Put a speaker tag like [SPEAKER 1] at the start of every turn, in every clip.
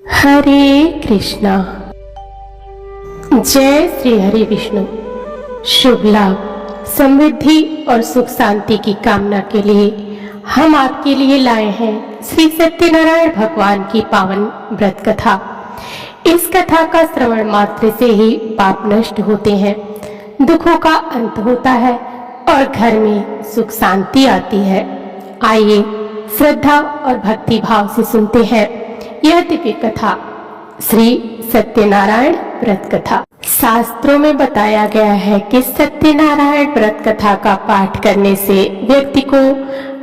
[SPEAKER 1] हरे कृष्णा। जय श्री हरि विष्णु। शुभ लाभ, समृद्धि और सुख शांति की कामना के लिए हम आपके लिए लाए हैं श्री सत्यनारायण भगवान की पावन व्रत कथा। इस कथा का श्रवण मात्र से ही पाप नष्ट होते हैं, दुखों का अंत होता है और घर में सुख शांति आती है। आइए श्रद्धा और भक्ति भाव से सुनते हैं यह दिव्य कथा, श्री सत्यनारायण व्रत कथा। शास्त्रों में बताया गया है कि सत्यनारायण व्रत कथा का पाठ करने से व्यक्ति को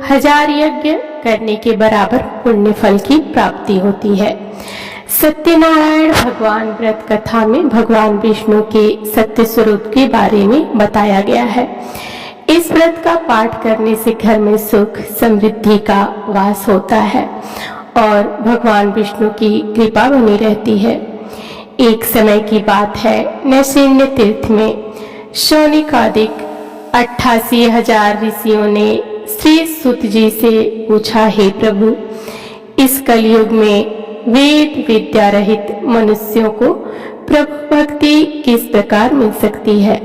[SPEAKER 1] 1000 यज्ञ करने के बराबर पुण्य फल की प्राप्ति होती है। सत्यनारायण भगवान व्रत कथा में भगवान विष्णु के सत्य स्वरूप के बारे में बताया गया है। इस व्रत का पाठ करने से घर में सुख समृद्धि का वास होता है और भगवान विष्णु की कृपा बनी रहती है। एक समय की बात है, नैमिषारण्य तीर्थ में शौनकादिक 88,000 ऋषियों ने श्री सुत जी से पूछा, हे प्रभु, इस कलयुग में वेद विद्या रहित मनुष्यों को प्रभु भक्ति किस प्रकार मिल सकती है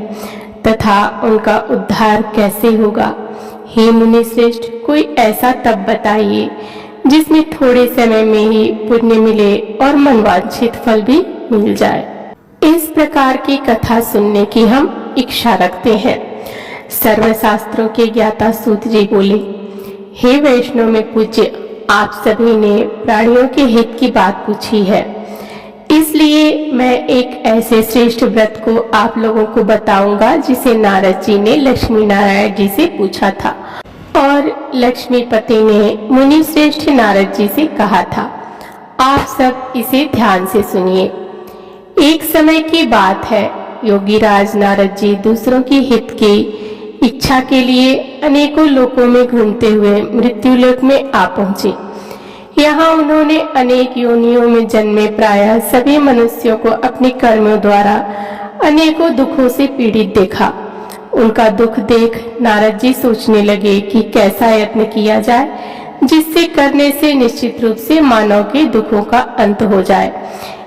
[SPEAKER 1] तथा उनका उद्धार कैसे होगा। हे मुनि श्रेष्ठ, कोई ऐसा तप बताइए जिसमें थोड़े समय में ही पुण्य मिले और मनवांछित फल भी मिल जाए। इस प्रकार की कथा सुनने की हम इच्छा रखते हैं। सर्वशास्त्रों के ज्ञाता सूत जी बोले, हे वैष्णव में पूज्य, आप सभी ने प्राणियों के हित की बात पूछी है, इसलिए मैं एक ऐसे श्रेष्ठ व्रत को आप लोगों को बताऊंगा जिसे नारद जी ने लक्ष्मी नारायण जी से पूछा था और लक्ष्मीपति ने मुनि श्रेष्ठ नारद जी से कहा था। आप सब इसे ध्यान से सुनिए। एक समय की बात है, योगीराज नारद जी दूसरों की हित की इच्छा के लिए अनेकों लोकों में घूमते हुए मृत्युलोक में आ पहुंचे। यहाँ उन्होंने अनेक योनियों में जन्मे प्रायः सभी मनुष्यों को अपने कर्मों द्वारा अनेकों दुखों से पीड़ित देखा। उनका दुख देख नारद जी सोचने लगे कि कैसा यत्न किया जाए जिससे करने से निश्चित रूप से मानव के दुखों का अंत हो जाए।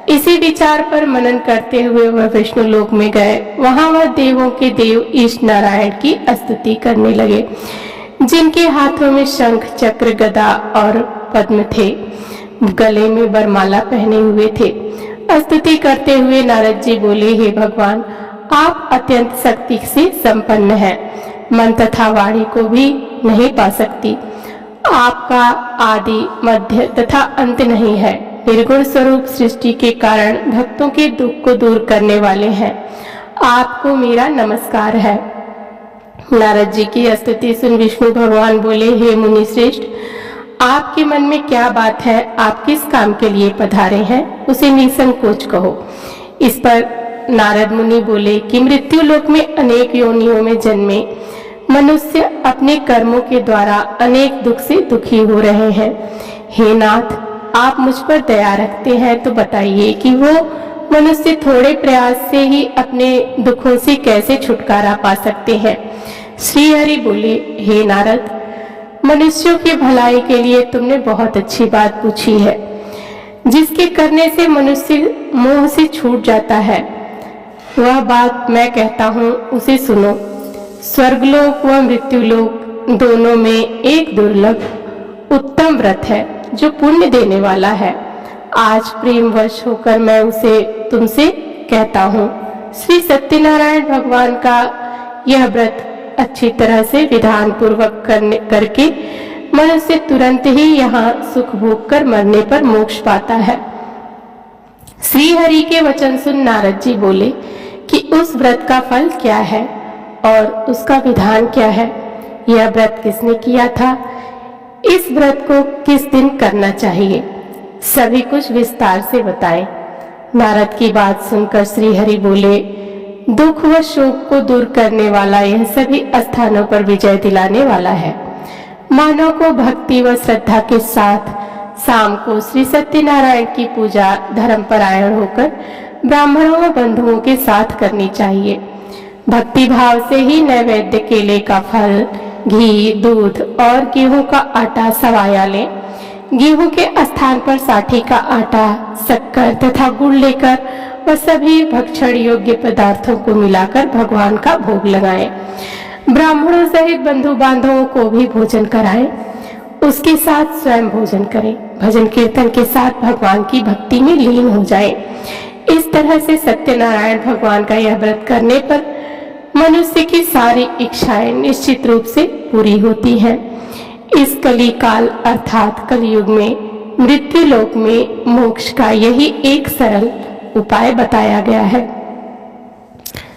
[SPEAKER 1] इसी विचार पर मनन करते हुए वह विष्णु लोक में गए। वहां वह देवों के देव ईश नारायण की स्तुति करने लगे, जिनके हाथों में शंख चक्र गदा और पद्म थे, गले में वरमाला पहने हुए थे। स्तुति करते हुए नारद जी बोले, हे भगवान, आप अत्यंत शक्ति से संपन्न हैं, मन तथा वाणी को भी नहीं पा सकती। आपका आदि मध्य तथा अंत नहीं है, निर्गुण स्वरूप सृष्टि के कारण भक्तों के दुख को दूर करने वाले हैं। आपको मेरा नमस्कार है। नारद जी की स्तुति सुन विष्णु भगवान बोले, हे मुनि श्रेष्ठ, आपके मन में क्या बात है, आप किस काम के लिए पधारे हैं, उसे निसंकोच कहो। इस पर नारद मुनि बोले कि मृत्यु लोक में अनेक योनियों में जन्मे मनुष्य अपने कर्मों के द्वारा अनेक दुख से दुखी हो रहे हैं। हे नाथ, आप मुझ पर दया रखते हैं तो बताइए कि वो मनुष्य थोड़े प्रयास से ही अपने दुखों से कैसे छुटकारा पा सकते हैं। श्री हरि बोले, हे नारद, मनुष्यों की भलाई के लिए तुमने बहुत अच्छी बात पूछी है। जिसके करने से मनुष्य मोह से छूट जाता है, वह बात मैं कहता हूँ, उसे सुनो। स्वर्गलोक व मृत्युलोक दोनों में एक दुर्लभ उत्तम व्रत है जो पुण्य देने वाला है। आज प्रेमवश होकर मैं उसे तुमसे कहता हूँ। श्री सत्यनारायण भगवान का यह व्रत अच्छी तरह से विधान पूर्वक करके मनुष्य तुरंत ही यहाँ सुख भोग कर मरने पर मोक्ष पाता है। श्री हरि के वचन सुन नारद जी बोले कि उस व्रत का फल क्या है और उसका विधान क्या है, यह व्रत किसने किया था, इस व्रत को किस दिन करना चाहिए, सभी कुछ विस्तार से बताएं। नारद की बात सुनकर श्री हरि बोले, दुख व शोक को दूर करने वाला यह सभी स्थानों पर विजय दिलाने वाला है। मानव को भक्ति व श्रद्धा के साथ शाम को श्री सत्यनारायण की पूजा धर्मपरायण होकर ब्राह्मणों व बंधुओं के साथ करनी चाहिए। भक्ति भाव से ही नैवेद्य केले का फल, घी, दूध और गेहूं का आटा सवाया लें। गेहूं के स्थान पर साठी का आटा, शक्कर तथा गुड़ लेकर वह सभी भक्षण योग्य पदार्थों को मिलाकर भगवान का भोग लगाएं। ब्राह्मणों सहित बंधु बांधवों को भी भोजन कराएं। उसके साथ स्वयं भोजन करें। भजन कीर्तन के साथ भगवान की भक्ति में लीन हो जाएं। इस तरह से सत्यनारायण भगवान का यह व्रत करने पर मनुष्य की सारी इच्छाएं निश्चित रूप से पूरी होती हैं। इस कली काल अर्थात कलयुग में मृत्यु लोक में मोक्ष का यही एक सरल उपाय बताया गया है।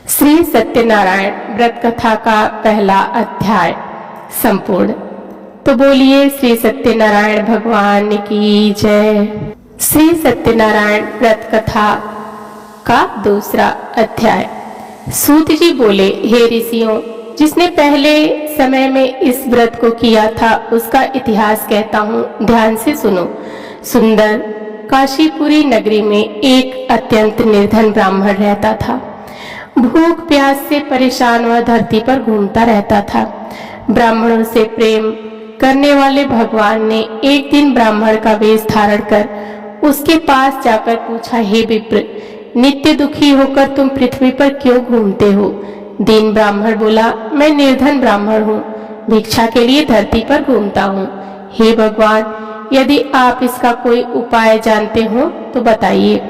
[SPEAKER 1] श्री सत्यनारायण व्रत कथा का पहला अध्याय संपूर्ण। तो बोलिए श्री सत्यनारायण भगवान की जय। श्री सत्यनारायण व्रत कथा का दूसरा अध्याय। सूत जी बोले, हे ऋषियों, जिसने पहले समय में इस व्रत को किया था उसका इतिहास कहता हूँ, ध्यान से सुनो। सुंदर काशीपुरी नगरी में एक अत्यंत निर्धन ब्राह्मण रहता था। भूख प्यास से परेशान वह धरती पर घूमता रहता था। ब्राह्मणों से प्रेम करने वाले भगवान ने एक दिन ब्राह्मण का वेश धारण कर उसके पास जाकर पूछा, हे विप्र, नित्य दुखी होकर तुम पृथ्वी पर क्यों घूमते हो? दीन ब्राह्मण बोला, मैं निर्धन ब्राह्मण हूँ, भिक्षा के लिए धरती पर घूमता हूँ। हे भगवान, यदि आप इसका कोई उपाय जानते हो तो बताइए।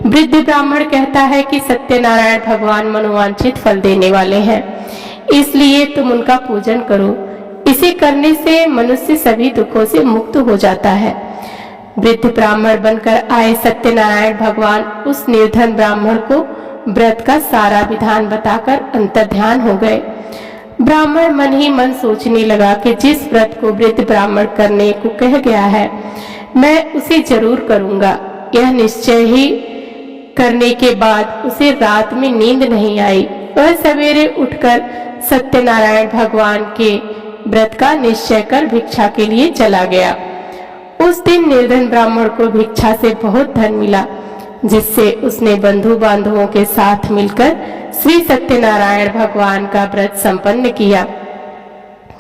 [SPEAKER 1] वृद्ध ब्राह्मण कहता है कि सत्यनारायण भगवान मनोवांछित फल देने वाले हैं, इसलिए तुम उनका पूजन करो। इसे करने से मनुष्य सभी दुखों से मुक्त हो जाता है। वृद्ध ब्राह्मण बनकर आए सत्यनारायण भगवान उस निर्धन ब्राह्मण को व्रत का सारा विधान बताकर अंतर्ध्यान हो गए। ब्राह्मण मन ही मन सोचने लगा कि जिस व्रत को वृद्ध ब्राह्मण करने को कह गया है, मैं उसे जरूर करूंगा। यह निश्चय ही करने के बाद उसे रात में नींद नहीं आई। वह सवेरे उठकर सत्यनारायण भगवान के व्रत का निश्चय कर भिक्षा के लिए चला गया। उस दिन निर्धन ब्राह्मण को भिक्षा से बहुत धन मिला, जिससे उसने बंधु बांधवों के साथ मिलकर श्री सत्यनारायण भगवान का व्रत संपन्न किया।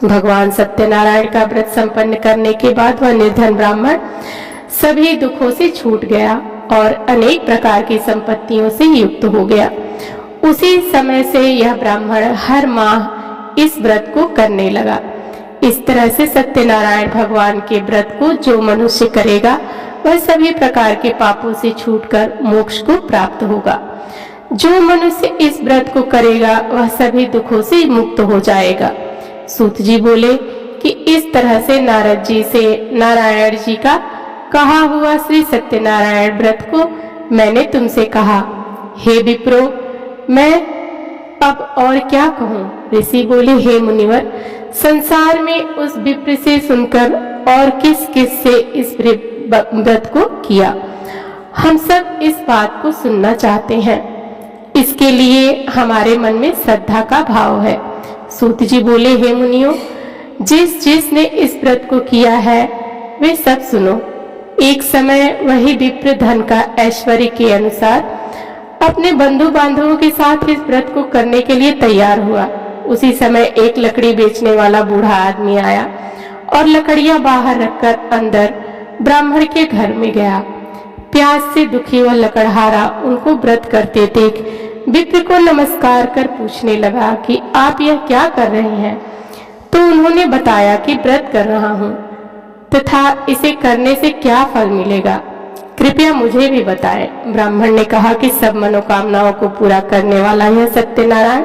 [SPEAKER 1] भगवान सत्यनारायण का व्रत संपन्न करने के बाद वह निर्धन ब्राह्मण सभी दुखों से छूट गया और अनेक प्रकार की संपत्तियों से युक्त हो गया। उसी समय से यह ब्राह्मण हर माह इस व्रत को करने लगा। इस तरह से सत्यनारायण भगवान के व्रत को जो मनुष्य करेगा वह सभी प्रकार के पापों से छूटकर मोक्ष को प्राप्त होगा। जो मनुष्य इस व्रत को करेगा वह सभी दुखों से मुक्त हो जाएगा। सूत जी बोले कि इस तरह से नारद जी से नारायण जी का कहा हुआ श्री सत्यनारायण व्रत को मैंने तुमसे कहा। हे विप्रो, मैं अब और क्या कहूँ? ऋषि बोले, हे मुनिवर, संसार में उस विप्र से सुनकर और किस किस से इस व्रत को किया, हम सब इस बात को सुनना चाहते हैं। इसके लिए हमारे मन में श्रद्धा का भाव है। सूत जी बोले, हे मुनियों, जिसने इस व्रत को किया है वे सब सुनो। एक समय वही विप्र धन का ऐश्वर्य के अनुसार अपने बंधु बांधवों के साथ इस व्रत को करने के लिए तैयार हुआ। उसी समय एक लकड़ी बेचने वाला बूढ़ा आदमी आया और लकड़ियां बाहर रखकर अंदर ब्राह्मण के घर में गया। प्यास से दुखी वह लकड़हारा उनको व्रत करते देख विप्र को नमस्कार कर पूछने लगा कि आप यह क्या कर रहे हैं? तो उन्होंने बताया कि व्रत कर रहा हूँ तथा इसे करने से क्या फल मिलेगा, कृपया मुझे भी बताएं। ब्राह्मण ने कहा कि सब मनोकामनाओं को पूरा करने वाला यह सत्यनारायण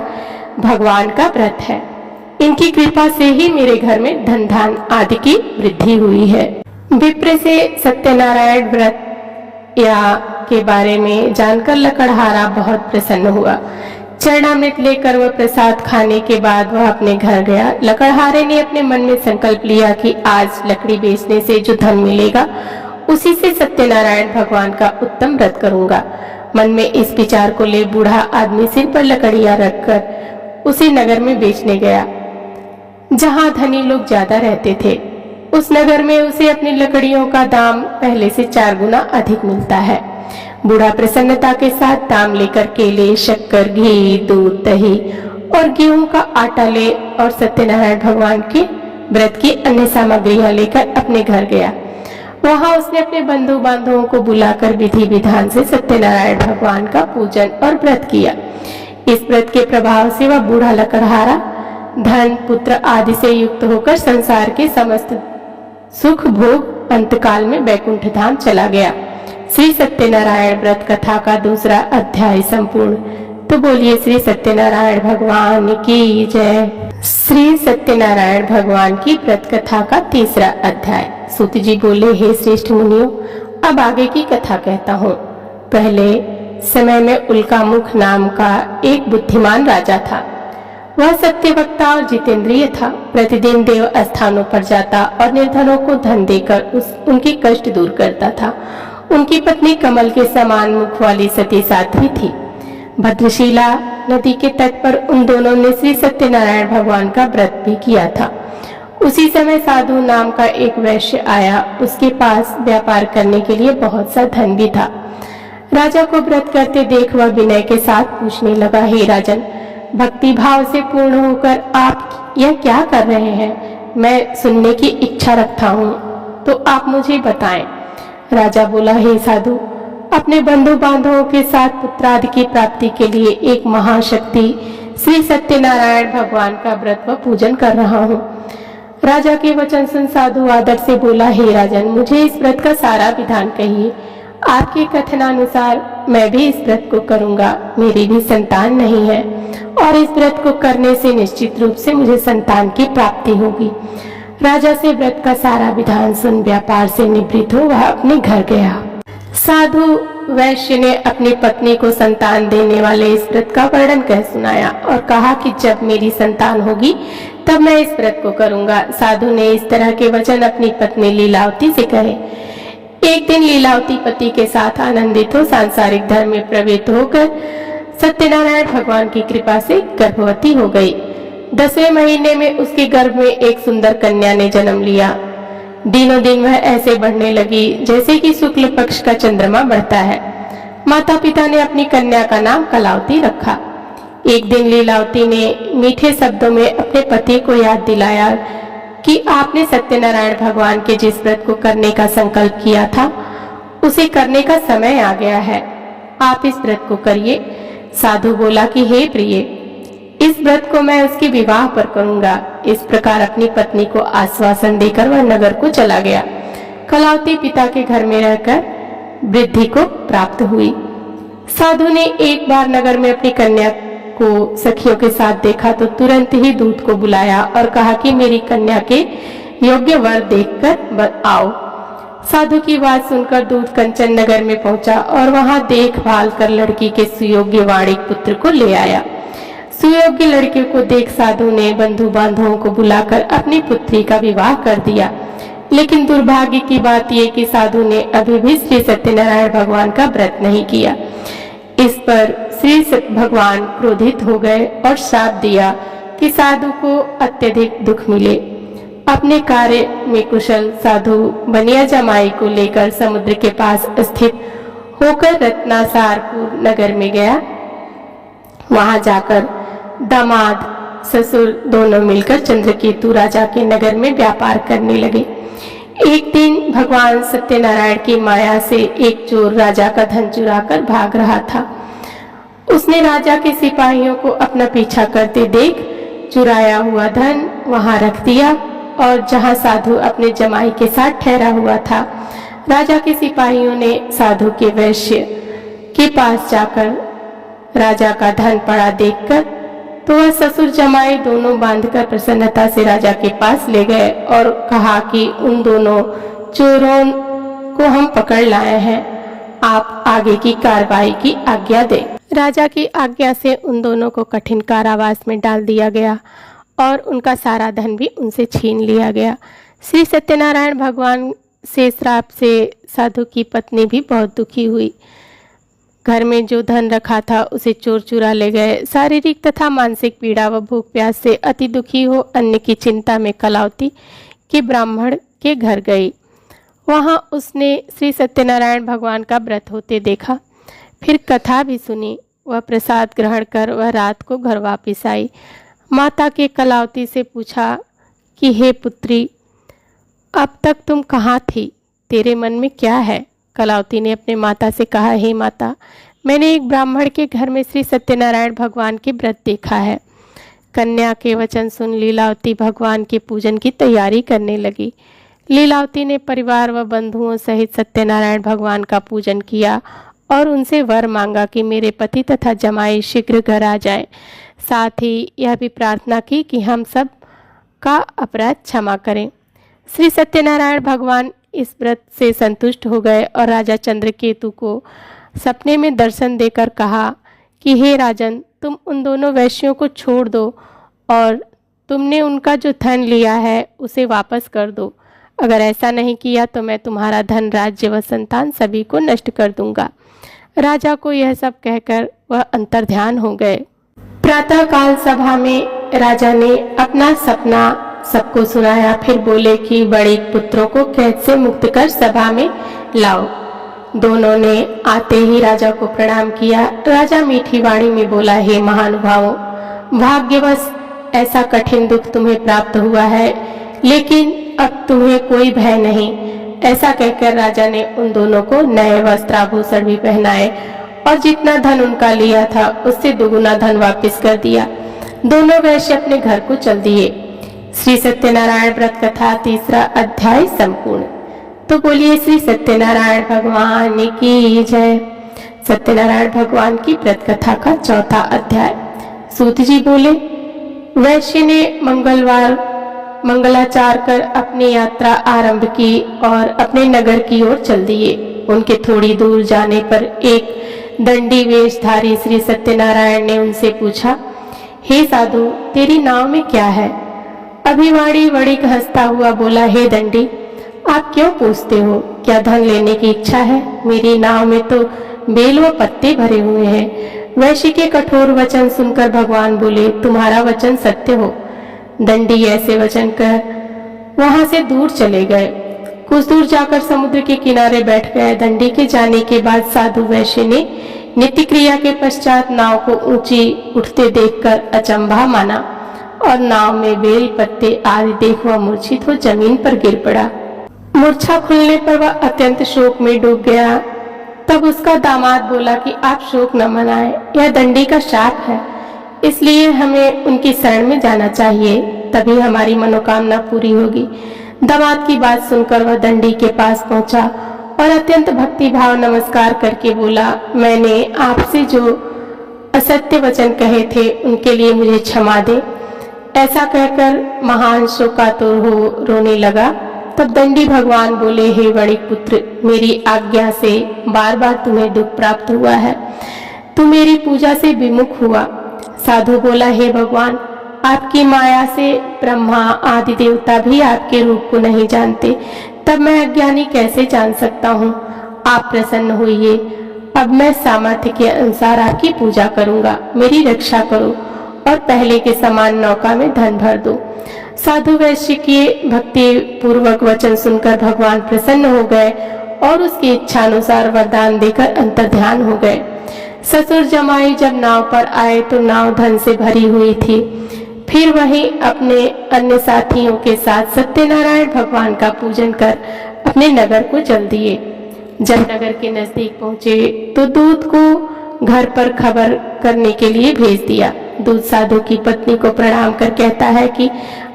[SPEAKER 1] भगवान का व्रत है। इनकी कृपा से ही मेरे घर में धन धान आदि की वृद्धि हुई है। विप्र से सत्यनारायण व्रत या के बारे में जानकर लकड़हारा बहुत प्रसन्न हुआ। चरणामृत लेकर वह प्रसाद खाने के बाद वह अपने घर गया। लकड़हारे ने अपने मन में संकल्प लिया कि आज लकड़ी बेचने से जो धन मिलेगा उसी से सत्यनारायण भगवान का उत्तम व्रत करूंगा। मन में इस विचार को ले बूढ़ा आदमी सिर पर लकड़ियां रखकर उसी नगर में बेचने गया जहां धनी लोग ज्यादा रहते थे। उस नगर में उसे अपनी लकड़ियों का दाम पहले से 4 गुना अधिक मिलता है। बूढ़ा प्रसन्नता के साथ दाम लेकर केले, शक्कर, घी, दूध, दही और गेहूं का आटा ले और सत्यनारायण भगवान के व्रत की अन्य सामग्रियां लेकर अपने घर गया। वहां उसने अपने बंधु बांधवों को बुलाकर विधि विधान से सत्यनारायण भगवान का पूजन और व्रत किया। इस व्रत के प्रभाव से वह बूढ़ा लकड़हारा धन पुत्र आदि से युक्त होकर संसार के समस्त सुख भोग अंतकाल में बैकुंठ धाम चला गया। श्री सत्यनारायण व्रत कथा का दूसरा अध्याय संपूर्ण। तो बोलिए श्री सत्यनारायण भगवान की जय। श्री सत्यनारायण भगवान की व्रत कथा का तीसरा अध्याय। सूत जी बोले, हे श्रेष्ठ मुनियों, अब आगे की कथा कहता हूँ। पहले समय में उल्कामुख नाम का एक बुद्धिमान राजा था। वह सत्यवक्ता और जितेंद्रिय था। प्रतिदिन देव स्थानों पर जाता और निर्धनों को धन देकर उनके कष्ट दूर करता था। उनकी पत्नी कमल के समान मुख वाली सती साध्वी थी। भद्रशिला नदी के तट पर उन दोनों ने श्री सत्यनारायण भगवान का व्रत भी किया था। उसी समय साधु नाम का एक वैश्य आया। उसके पास व्यापार करने के लिए बहुत सा धन भी था। राजा को व्रत करते देख वह विनय के साथ पूछने लगा, हे राजन, भक्ति भाव से पूर्ण होकर आप यह क्या कर रहे हैं? मैं सुनने की इच्छा रखता हूँ, तो आप मुझे बताएं। राजा बोला, हे साधु, अपने बंधु बांधवों के साथ पुत्रादि की प्राप्ति के लिए एक महाशक्ति श्री सत्यनारायण भगवान का व्रत व पूजन कर रहा हूँ। राजा के वचन सुन साधु आदर से बोला, हे राजन, मुझे इस व्रत का सारा विधान कहिए। आपके कथनानुसार मैं भी इस व्रत को करूंगा। मेरी भी संतान नहीं है और इस व्रत को करने से निश्चित रूप से मुझे संतान की प्राप्ति होगी। राजा से व्रत का सारा विधान सुन व्यापार से निवृत्त हो वह अपने घर गया। साधु वैश्य ने अपनी पत्नी को संतान देने वाले इस व्रत का वर्णन कह सुनाया और कहा कि जब मेरी संतान होगी तब मैं इस व्रत को करूंगा। साधु ने इस तरह के वचन अपनी पत्नी लीलावती से कहे। एक दिन लीलावती पति के साथ आनंदित हो सांसारिक धर्म में प्रवृत्त होकर सत्यनारायण भगवान की कृपा से गर्भवती हो गई। 10वें महीने में उसके गर्भ में एक सुंदर कन्या ने जन्म लिया। दिनों दिन वह ऐसे बढ़ने लगी जैसे कि शुक्ल पक्ष का चंद्रमा बढ़ता है। माता पिता ने अपनी कन्या का नाम कलावती रखा। एक दिन लीलावती ने मीठे शब्दों में अपने पति को याद दिलाया कि आपने सत्यनारायण भगवान के जिस व्रत को करने का संकल्प किया था उसे करने का समय आ गया है। आप इस व्रत को करिए। साधु बोला कि हे प्रिय, इस व्रत को मैं उसके विवाह पर करूंगा। इस प्रकार अपनी पत्नी को आश्वासन देकर वह नगर को चला गया। कलावती पिता के घर में रहकर वृद्धि को प्राप्त हुई। साधु ने एक बार नगर में अपनी कन्या को सखियों के साथ देखा तो तुरंत ही दूत को बुलाया और कहा कि मेरी कन्या के योग्य वर देखकर आओ। साधु की बात सुनकर दूत कंचन नगर में पहुंचा और वहां देखभाल कर लड़की के सुयोग्य वाणिक पुत्र को ले आया। सुयोग्य लड़के को देख साधु ने बंधु बांधवों को बुलाकर अपनी पुत्री का विवाह कर दिया। लेकिन दुर्भाग्य की बात यह कि साधु ने अभी भी श्री सत्यनारायण भगवान का व्रत नहीं किया। इस पर श्री भगवान क्रोधित हो गए और श्राप दिया कि साधु को अत्यधिक दुख मिले। अपने कार्य में कुशल साधु बनिया जमाई को लेकर समुद्र के पास स्थित होकर रत्नासारपुर नगर में गया। वहां जाकर दामाद ससुर दोनों मिलकर चंद्रकेतु राजा के नगर में व्यापार करने लगे। एक दिन भगवान सत्यनारायण की माया से एक चोर राजा का धन चुराकर भाग रहा था। उसने राजा के सिपाहियों को अपना पीछा करते देख चुराया हुआ धन वहां रख दिया और जहां साधु अपने जमाई के साथ ठहरा हुआ था, राजा के सिपाहियों ने साधु के वैश्य के पास जाकर राजा का धन पड़ा देखकर तो वह ससुर जमाई दोनों बांधकर प्रसन्नता से राजा के पास ले गए और कहा कि उन दोनों चोरों को हम पकड़ लाए हैं, आप आगे की कार्रवाई की आज्ञा दें। राजा की आज्ञा से उन दोनों को कठिन कारावास में डाल दिया गया और उनका सारा धन भी उनसे छीन लिया गया। श्री सत्यनारायण भगवान से श्राप से साधु की पत्नी भी बहुत दुखी हुई। घर में जो धन रखा था उसे चोर चुरा ले गए। शारीरिक तथा मानसिक पीड़ा व भूख प्यास से अति दुखी हो अन्न की चिंता में कलावती के ब्राह्मण के घर गई। वहां उसने श्री सत्यनारायण भगवान का व्रत होते देखा। फिर कथा भी सुनी। वह प्रसाद ग्रहण कर वह रात को घर वापस आई। माता के कलावती से पूछा कि हे पुत्री, अब तक तुम कहाँ थी? तेरे मन में क्या है? कलावती ने अपने माता से कहा, हे माता, मैंने एक ब्राह्मण के घर में श्री सत्यनारायण भगवान के व्रत देखा है। कन्या के वचन सुन लीलावती भगवान के पूजन की तैयारी करने लगी। लीलावती ने परिवार व बंधुओं सहित सत्यनारायण भगवान का पूजन किया और उनसे वर मांगा कि मेरे पति तथा जमाई शीघ्र घर आ जाए। साथ ही यह भी प्रार्थना की कि हम सब का अपराध क्षमा करें। श्री सत्यनारायण भगवान इस व्रत से संतुष्ट हो गए और राजा चंद्रकेतु को सपने में दर्शन देकर कहा कि हे राजन, तुम उन दोनों वैश्यों को छोड़ दो और तुमने उनका जो धन लिया है उसे वापस कर दो। अगर ऐसा नहीं किया तो मैं तुम्हारा धन, राज्य व संतान सभी को नष्ट कर दूंगा। राजा को यह सब कहकर वह अंतर्ध्यान हो गए। प्रातःकाल सभा में राजा ने अपना सपना सबको सुनाया। फिर बोले कि बड़े पुत्रों को कैद से मुक्त कर सभा में लाओ। दोनों ने आते ही राजा को प्रणाम किया। राजा मीठी वाणी में बोला, हे महानुभावों, भाग्यवश ऐसा कठिन दुख तुम्हें प्राप्त हुआ है, लेकिन अब तुम्हें कोई भय नहीं। ऐसा कहकर राजा ने उन दोनों को नए वस्त्राभूषण भी पहनाए और जितना धन उनका लिया था उससे दुगुना धन वापस कर दिया। दोनों वैश्य अपने घर को चल दिए। श्री सत्यनारायण व्रत कथा 3रा अध्याय संपूर्ण। तो बोलिए श्री सत्यनारायण भगवान की जय। सत्यनारायण भगवान की व्रत कथा का 4था अध्याय। सूत जी बोले, वैश्य ने मंगलाचार कर अपनी यात्रा आरंभ की और अपने नगर की ओर चल दिए। उनके थोड़ी दूर जाने पर एक दंडी वेशधारी श्री सत्यनारायण ने उनसे पूछा, हे साधु, तेरी नाव में क्या है? अभिवाड़ी वणिक हंसता हुआ बोला, हे दंडी, आप क्यों पूछते हो? क्या धन लेने की इच्छा है? मेरी नाव में तो बेल व पत्ते भरे हुए हैं। वैश्य के कठोर वचन सुनकर भगवान बोले, तुम्हारा वचन सत्य हो। दंडी ऐसे वचन कर वहां से दूर चले गए। कुछ दूर जाकर समुद्र के किनारे बैठ गए। दंडी के जाने के बाद साधु वैश्य ने नित्य क्रिया के पश्चात नाव को ऊंची उठते देखकर अचंभा माना और नाव में बेल पत्ते आदि देख वह मूर्छित हो जमीन पर गिर पड़ा। मूर्छा खुलने पर वह अत्यंत शोक में डूब गया। तब उसका दामाद बोला कि आप शोक न मनाएं, यह दंडी का शाप है, इसलिए हमें उनकी शरण में जाना चाहिए, तभी हमारी मनोकामना पूरी होगी। दामाद की बात सुनकर वह दंडी के पास पहुंचा और अत्यंत भक्ति भाव नमस्कार करके बोला, मैंने आपसे जो असत्य वचन कहे थे उनके लिए मुझे क्षमा दे। ऐसा कहकर महान शोकातुर हो रोने लगा। तब दंडी भगवान बोले, हे वणिक पुत्र, मेरी आज्ञा से बार बार तुम्हें दुख प्राप्त हुआ है, तू मेरी पूजा से विमुख हुआ। साधु बोला, हे भगवान, आपकी माया से ब्रह्मा आदि देवता भी आपके रूप को नहीं जानते, तब मैं अज्ञानी कैसे जान सकता हूँ? आप प्रसन्न होइए, अब मैं सामर्थ्य के अनुसार आपकी पूजा करूंगा। मेरी रक्षा करो और पहले के समान नौका में धन भर दो। साधु वैश्य के भक्ति पूर्वक वचन सुनकर भगवान प्रसन्न हो गए और उसकी इच्छा अनुसार वरदान देकर अंतर्ध्यान हो गए। ससुर जमाई जब नाव पर आए तो नाव धन से भरी हुई थी। फिर वहीं अपने अन्य साथियों के साथ सत्यनारायण भगवान का पूजन कर अपने नगर को चल दिए। जब नगर के नजदीक पहुंचे तो दूत को घर पर खबर करने के लिए भेज दिया। दूत साधु की पत्नी को प्रणाम कर कहता है कि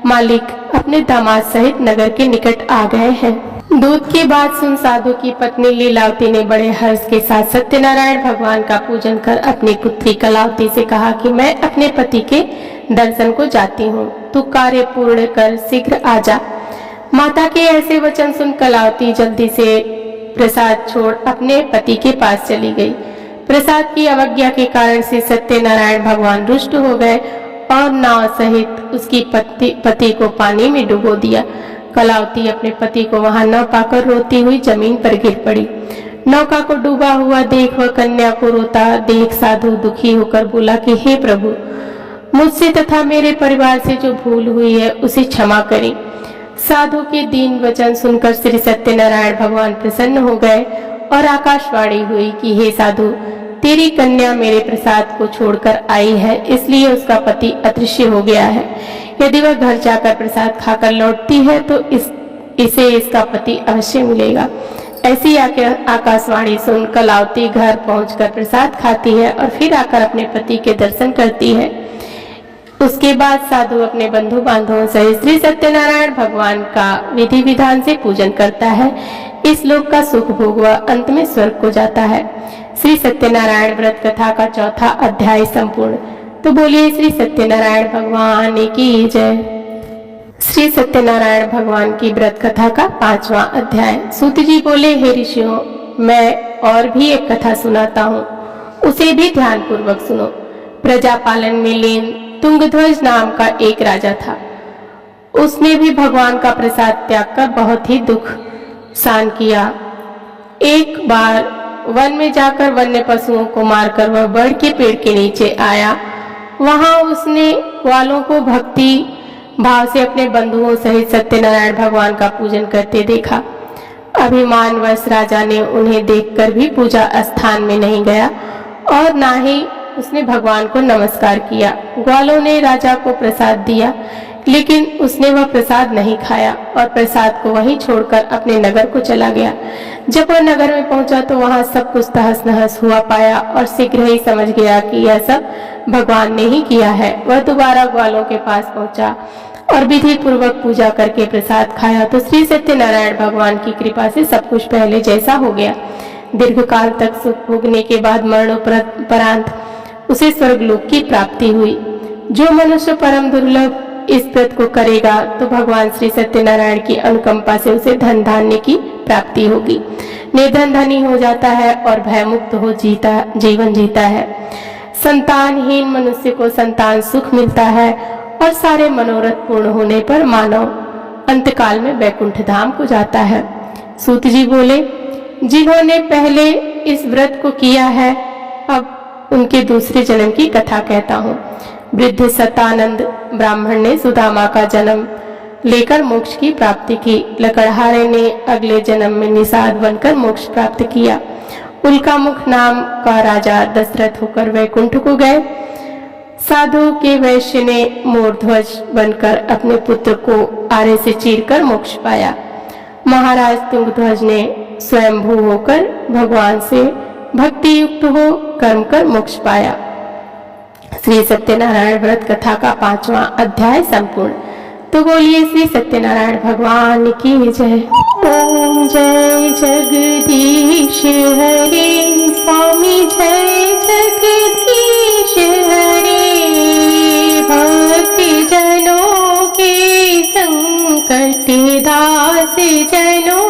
[SPEAKER 1] मालिक अपने दामाद सहित नगर के निकट आ गए हैं। दूत की बात सुन साधु की पत्नी लीलावती ने बड़े हर्ष के साथ सत्यनारायण भगवान का पूजन कर अपनी पुत्री कलावती से कहा कि मैं अपने पति के दर्शन को जाती हूँ, तू कार्य पूर्ण कर शीघ्र आ जा। माता के ऐसे वचन सुन कलावती जल्दी से प्रसाद छोड़ अपने पति के पास चली गई। प्रसाद की अवज्ञा के कारण से सत्यनारायण भगवान रुष्ट हो गए और नाव सहित उसकी पति को पानी में डुबो दिया। कलावती अपने पति को वहां न पाकर रोती हुई जमीन पर गिर पड़ी। नौका को डूबा हुआ देख वह कन्या को रोता देख साधु दुखी होकर बोला कि हे प्रभु, मुझसे तथा मेरे परिवार से जो भूल हुई है उसे क्षमा करें। साधु के दीन वचन सुनकर श्री सत्यनारायण भगवान प्रसन्न हो गए और आकाशवाणी हुई कि हे साधु, तेरी कन्या मेरे प्रसाद को छोड़कर आई है, इसलिए उसका पति अदृश्य हो गया है। यदि वह घर जाकर प्रसाद खाकर लौटती है तो इसे इसका पति अवश्य मिलेगा। ऐसी आकाशवाणी सुन कलावती घर पहुंचकर प्रसाद खाती है और फिर आकर अपने पति के दर्शन करती है। उसके बाद साधु अपने बंधु बांधवों सहित श्री सत्यनारायण भगवान का विधि विधान से पूजन करता है। इस लोक का सुख भोग वह अंत में स्वर्ग को जाता है। श्री सत्यनारायण व्रत कथा का चौथा अध्याय संपूर्ण। तो बोलिए श्री सत्यनारायण भगवान की जय। श्री सत्यनारायण भगवान की व्रत कथा का 5वां अध्याय। सूत जी बोले, हे ऋषियों, मैं और भी एक कथा सुनाता हूँ, उसे भी ध्यान पूर्वक सुनो। प्रजापालन में लीन तुंगध्वज नाम का एक राजा था। उसने भी भगवान का प्रसाद त्याग कर बहुत ही दुख सहन किया। एक बार वन में जाकर वन्य पशुओं को मारकर वह बड़ के पेड़ के नीचे आया। वहां उसने ग्वालों को भक्ति भाव से अपने बंधुओं सहित सत्यनारायण भगवान का पूजन करते देखा। अभिमानवश राजा ने उन्हें देखकर भी पूजा स्थान में नहीं गया और ना ही उसने भगवान को नमस्कार किया। ग्वालों ने राजा को प्रसाद दिया, लेकिन उसने वह प्रसाद नहीं खाया और प्रसाद को वहीं छोड़कर अपने नगर को चला गया। जब वह नगर में पहुंचा तो वहां सब कुछ तहस नहस हुआ पाया और शीघ्र ही समझ गया कि यह सब भगवान ने ही किया है। वह दोबारा ग्वालों के पास पहुंचा और विधि पूर्वक पूजा करके प्रसाद खाया तो श्री सत्यनारायण भगवान की कृपा से सब कुछ पहले जैसा हो गया। दीर्घ काल तक सुख भोगने के बाद मरणोपरांत उसे स्वर्गलोक की प्राप्ति हुई। जो मनुष्य परम दुर्लभ इस व्रत को करेगा तो भगवान श्री सत्यनारायण की अनुकंपा से उसे धन धान्य की प्राप्ति होगी। निर्धन धनी हो जाता है और भयमुक्त हो जीवन जीता है। संतानहीन मनुष्य को संतान सुख मिलता है और सारे मनोरथ पूर्ण होने पर मानव अंतकाल में वैकुंठ धाम को जाता है। सूत जी बोले, जिन्होंने पहले इस व्रत को किया है, अब उनके दूसरे जन्म की कथा कहता हूँ। वृद्ध सतानंद ब्राह्मण ने सुदामा का जन्म लेकर मोक्ष की प्राप्ति की। लकड़हारे ने अगले जन्म में निषाद बनकर मोक्ष प्राप्त किया। उल्का मुख नाम का राजा दशरथ होकर वैकुंठ को गए। साधु के वैश्य ने मोरध्वज बनकर अपने पुत्र को आरे से चीरकर मोक्ष पाया। महाराज तुंगध्वज ने स्वयंभू होकर भगवान से भक्ति युक्त हो कर्म कर मोक्ष पाया। श्री सत्यनारायण व्रत कथा का 5वां अध्याय संपूर्ण। तो बोलिए श्री सत्यनारायण भगवान की जय। ओम जय जगदीश हरे स्वामी, जय जगदीश हरे। भक्ति जनों के संकट दास जनों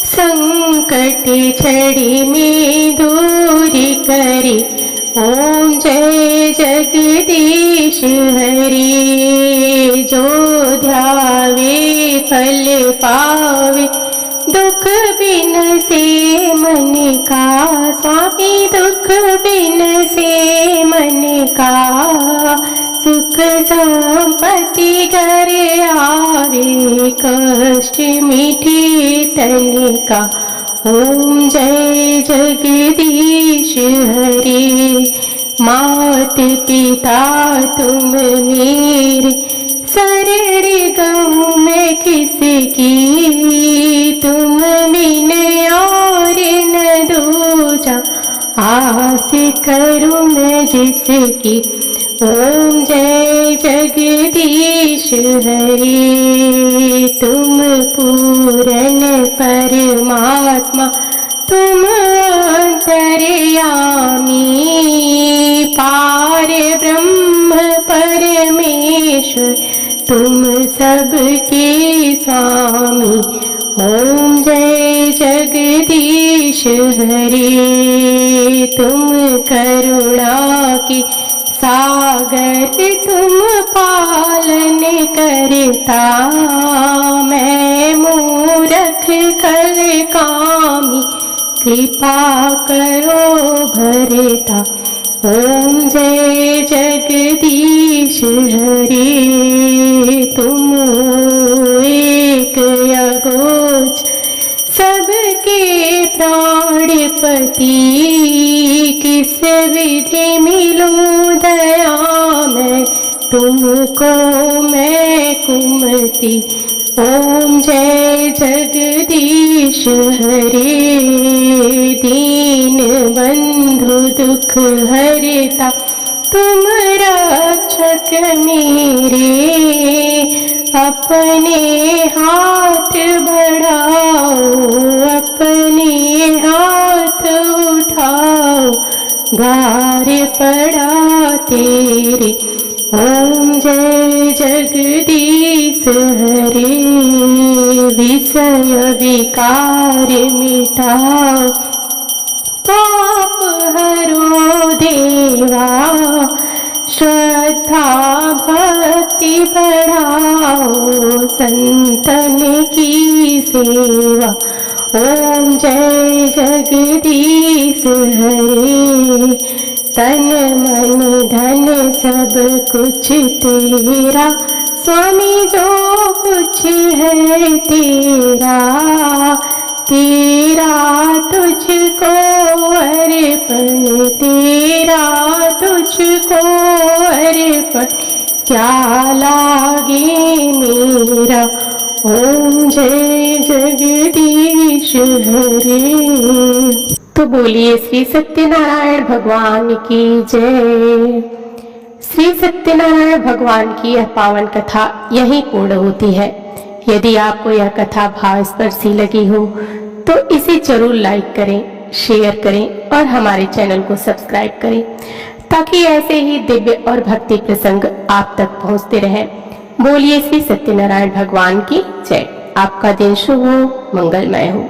[SPEAKER 1] संकट छड़ी में दूर करे। ओम जय जगदीश हरे। जो ध्यावे फल पावे, दुख बिन से मन का स्वामी, दुख बिन से मन का सुख संपत्ति घर आवे, कष्ट मीठे तन का। ओम जय जगदीश हरे। मात पिता तुम मेरे, शरण गहूँ मैं किसकी, तुम बिन और न दूजा, आस करूँ मैं जिसकी। ओम जय जगदीश हरे। तुम पूरन परमात्मा, तुम अंतर्यामी, पार ब्रह्म परमेश्वर, तुम सबके स्वामी। ओम जय जगदीश हरे। तुम करुणा की सागर, तुम पालन करता, मैं मूर्ख कल कामी, कृपा करो भरता। ओम जय जगदीश हरे। तुम एक अगोच सबके प्राणपति, किस विधि मिलूं दया में तुमको मैं कुमति। ओम जय जगदीश हरे, दीन बंधु दुख हरता, तुम रक्षक मेरे, अपने हाथ बढ़ाओ, अपने हाथ उठाओ, भार पड़ा तेरे। ओम जय जगदीश हरे, विषय विकार मिटाओ, पाप हरो देवा, श्रद्धा भक्ति बढ़ाओ, संतन की सेवा। ओम जय जगदीश हरे, तन मन धन सब कुछ तेरा, स्वामी जो कुछ है तेरा, तेरा तुझको अर्पण, तेरा तुझको अर्पण, क्या लागे मेरा। ओम जय जगदीश हरे। तो बोलिए श्री सत्यनारायण भगवान की जय। श्री सत्यनारायण भगवान की यह पावन कथा यहीं पूर्ण होती है। यदि आपको यह कथा भावस्पर्शी लगी हो तो इसे जरूर लाइक करें, शेयर करें और हमारे चैनल को सब्सक्राइब करें, ताकि ऐसे ही दिव्य और भक्ति प्रसंग आप तक पहुंचते रहें। बोलिए श्री सत्यनारायण भगवान की जय। आपका दिन शुभ हो, मंगलमय हो।